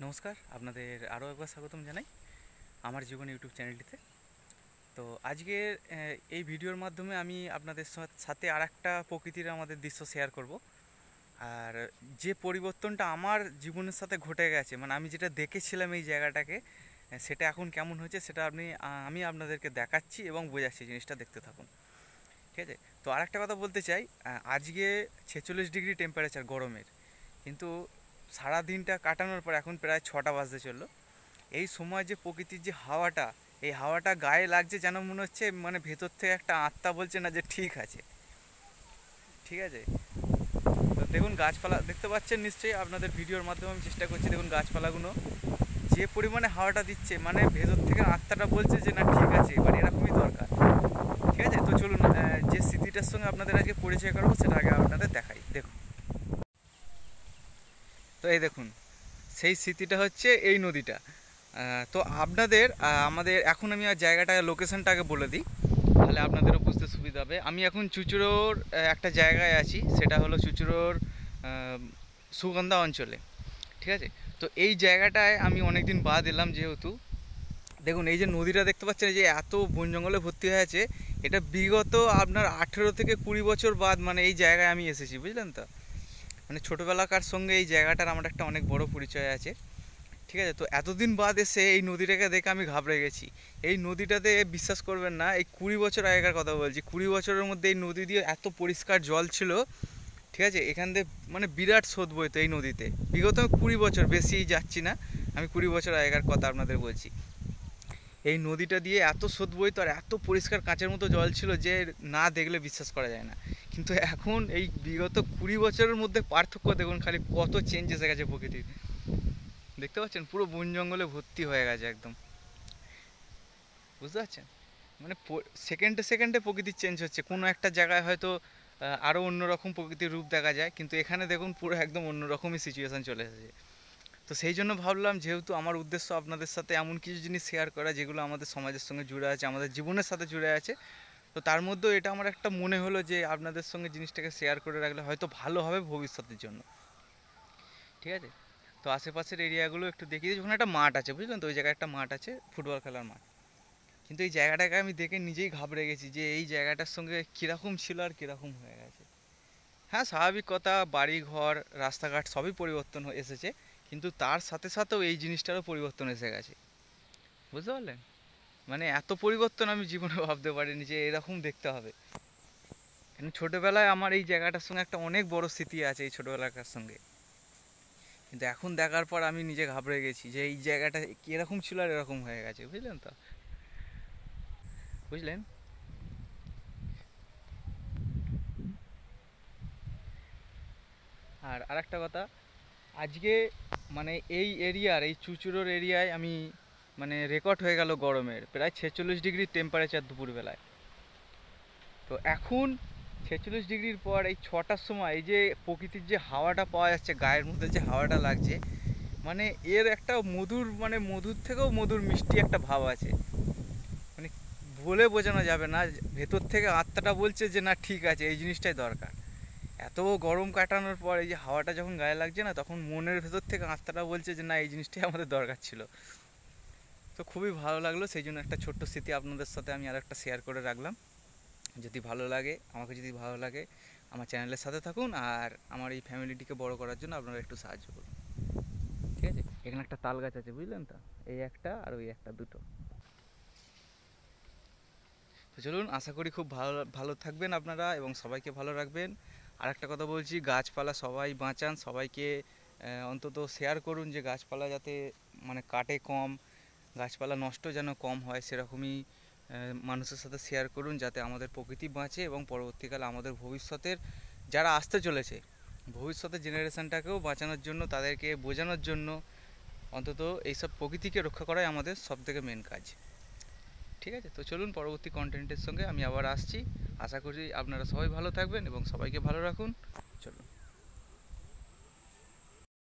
নমস্কার, আপনাদের আরও একবার স্বাগতম জানাই আমার জীবন ইউটিউব চ্যানেলটিতে। তো আজকের এই ভিডিওর মাধ্যমে আমি আপনাদের সাথে আর একটা প্রকৃতির আমাদের দৃশ্য শেয়ার করব। আর যে পরিবর্তনটা আমার জীবনের সাথে ঘটে গেছে, মানে আমি যেটা দেখেছিলাম এই জায়গাটাকে, সেটা এখন কেমন হয়েছে সেটা আমি আপনাদেরকে দেখাচ্ছি এবং বোঝাচ্ছি। জিনিসটা দেখতে থাকুন, ঠিক আছে? তো আর একটা কথা বলতে চাই, আজকে 46 ডিগ্রি টেম্পারেচার গরমের, কিন্তু সারা দিনটা কাটানোর পর এখন প্রায় 6টা বাজতে চললো। এই সময় যে প্রকৃতির যে হাওয়াটা, এই হাওয়াটা গায়ে লাগছে, যেন মনে হচ্ছে মানে ভেতর থেকে একটা আত্মা বলছে না যে ঠিক আছে, ঠিক আছে। তো দেখুন গাছপালা দেখতে পাচ্ছেন নিশ্চয়ই, আপনাদের ভিডিওর মাধ্যমে আমি চেষ্টা করছি। দেখুন গাছপালাগুলো যে পরিমাণে হাওয়াটা দিচ্ছে, মানে ভেতর থেকে আত্মাটা বলছে যে না ঠিক আছে, এবার এরকমই দরকার, ঠিক আছে। তো চলুন যে স্মৃতিটার সঙ্গে আপনাদের আজকে পরিচয় করাবো সেটা আগে আপনাদের দেখাই। দেখুন, তো এই দেখুন সেই স্মৃতিটা হচ্ছে এই নদীটা। তো আপনাদের আমাদের এখন আমি আর জায়গাটা লোকেশনটাকে বলে দিই, তাহলে আপনাদেরও বুঝতে সুবিধা হবে। আমি এখন চুঁচুড়োর একটা জায়গায় আছি, সেটা হলো চুঁচুড়োর সুগন্ধা অঞ্চলে, ঠিক আছে। তো এই জায়গাটায় আমি অনেক দিন বাদ এলাম, যেহেতু দেখুন এই যে নদীটা দেখতে পাচ্ছেন, এই যে এত বন জঙ্গলে ভর্তি হয়ে আছে, এটা বিগত আপনার 18 থেকে 20 বছর বাদ মানে এই জায়গায় আমি এসেছি, বুঝলেন তো। মানে ছোটোবেলাকার সঙ্গে এই জায়গাটার আমার একটা অনেক বড় পরিচয় আছে, ঠিক আছে। তো এতদিন বাদ এসে এই নদীটাকে দেখে আমি ঘাবড়ে গেছি। এই নদীটাতে বিশ্বাস করবেন না, এই 20 বছর আগেকার কথা বলছি, 20 বছরের মধ্যে এই নদী দিয়ে এত পরিষ্কার জল ছিল, ঠিক আছে। এখান থেকে মানে বিরাট স্রোত বইতো এই নদীতে। বিগত 20 বছর, বেশি যাচ্ছি না, আমি 20 বছর আগেকার কথা আপনাদের বলছি। এই নদীটা দিয়ে এত স্রোত বইতো আর এত পরিষ্কার কাঁচের মতো জল ছিল যে না দেখলে বিশ্বাস করা যায় না। কিন্তু এখন এই বিগত 20 বছরের মধ্যে পার্থক্য দেখুন, খালি কত চেঞ্জ এসে গেছে প্রকৃতির। দেখতে পাচ্ছেন পুরো বন জঙ্গলে ভর্তি হয়ে গেছে একদম, বুঝতে পারছেন। মানে সেকেন্ডে সেকেন্ডে প্রকৃতির চেঞ্জ হচ্ছে। কোনো একটা জায়গায় হয়তো আরও অন্যরকম প্রকৃতির রূপ দেখা যায়, কিন্তু এখানে দেখুন পুরো একদম অন্যরকমই সিচুয়েশান চলে এসেছে। তো সেই জন্য ভাবলাম, যেহেতু আমার উদ্দেশ্য আপনাদের সাথে এমন কিছু জিনিস শেয়ার করা যেগুলো আমাদের সমাজের সঙ্গে জুড়ে আছে, আমাদের জীবনের সাথে জুড়ে আছে, তো তার মধ্যেও এটা আমার একটা মনে হলো যে আপনাদের সঙ্গে জিনিসটাকে শেয়ার করে রাখলে হয়তো ভালো হবে ভবিষ্যতের জন্য, ঠিক আছে। তো আশেপাশের এরিয়াগুলো একটু দেখিয়ে দিই। ওখানে একটা মাঠ আছে, বুঝলেন তো, ওই জায়গায় একটা মাঠ আছে, ফুটবল খেলার মাঠ। কিন্তু এই জায়গাটাকে আমি দেখে নিজেই ঘাবড়ে গেছি যে এই জায়গাটার সঙ্গে কীরকম ছিল আর কীরকম হয়ে গেছে। হ্যাঁ, স্বাভাবিক কথা, বাড়ি ঘর রাস্তাঘাট সবই পরিবর্তন এসেছে, কিন্তু তার সাথে সাথেও এই জিনিসটারও পরিবর্তন এসে গেছে, বুঝতে পারলেন। মানে এত পরিবর্তন আমি জীবনে ভাবতে পারিনি যে এরকম দেখতে হবে। কিন্তু ছোটোবেলায় আমার এই জায়গাটার সঙ্গে একটা অনেক বড় স্মৃতি আছে, এই ছোটোবেলাকার সঙ্গে। কিন্তু এখন দেখার পর আমি নিজে ঘাবড়ে গেছি যে এই জায়গাটা কীরকম ছিল আর এরকম হয়ে গেছে, বুঝলেন তো, বুঝলেন। আর আরেকটা কথা, আজকে মানে এই এরিয়ার, এই চুঁচুড়োর এরিয়ায় আমি মানে রেকর্ড হয়ে গেল গরমের প্রায় 46 ডিগ্রি টেম্পারেচার দুপুরবেলায়। তো এখন 46 ডিগ্রির পর এই 6টার সময় এই যে প্রকৃতির যে হাওয়াটা পাওয়া যাচ্ছে, গায়ের মধ্যে যে হাওয়াটা লাগছে, মানে এর একটা মধুর, মানে মধুর থেকেও মধুর মিষ্টি একটা ভাব আছে। মানে বলে বোঝানো যাবে না, ভেতর থেকে আত্মাটা বলছে যে না ঠিক আছে, এই জিনিসটাই দরকার। এত গরম কাটানোর পর এই যে হাওয়াটা যখন গায়ে লাগছে না, তখন মনের ভেতর থেকে আত্মাটা বলছে যে না এই জিনিসটাই আমাদের দরকার ছিল। তো খুবই ভালো লাগলো, সেই জন্য একটা ছোট্ট স্মৃতি আপনাদের সাথে আমি আর একটা শেয়ার করে রাখলাম। যদি ভালো লাগে, আমাকে যদি ভালো লাগে, আমার চ্যানেলের সাথে থাকুন, আর আমার এই ফ্যামিলিটিকে বড় করার জন্য আপনারা একটু সাহায্য করুন, ঠিক আছে। এখানে একটা তাল গাছ আছে, বুঝলেন তো, এই একটা আর ওই একটা, দুটো। তো চলুন, আশা করি খুব ভালো ভালো থাকবেন আপনারা এবং সবাইকে ভালো রাখবেন। আর একটা কথা বলছি, গাছপালা সবাই বাঁচান, সবাইকে অন্তত শেয়ার করুন যে গাছপালা যাতে মানে কাটে কম, গাছপালা নষ্ট যেন কম হয়, সেরকমই মানুষের সাথে শেয়ার করুন, যাতে আমাদের প্রকৃতি বাঁচে এবং পরবর্তীকালে আমাদের ভবিষ্যতের যারা আসতে চলেছে, ভবিষ্যতের জেনারেশনটাকেও বাঁচানোর জন্য, তাদেরকে বোঝানোর জন্য অন্তত এইসব প্রকৃতিকে রক্ষা করাই আমাদের সবথেকে মেন কাজ, ঠিক আছে। তো চলুন, পরবর্তী কন্টেন্টের সঙ্গে আমি আবার আসছি। আশা করি আপনারা সবাই ভালো থাকবেন এবং সবাইকে ভালো রাখুন। চলুন।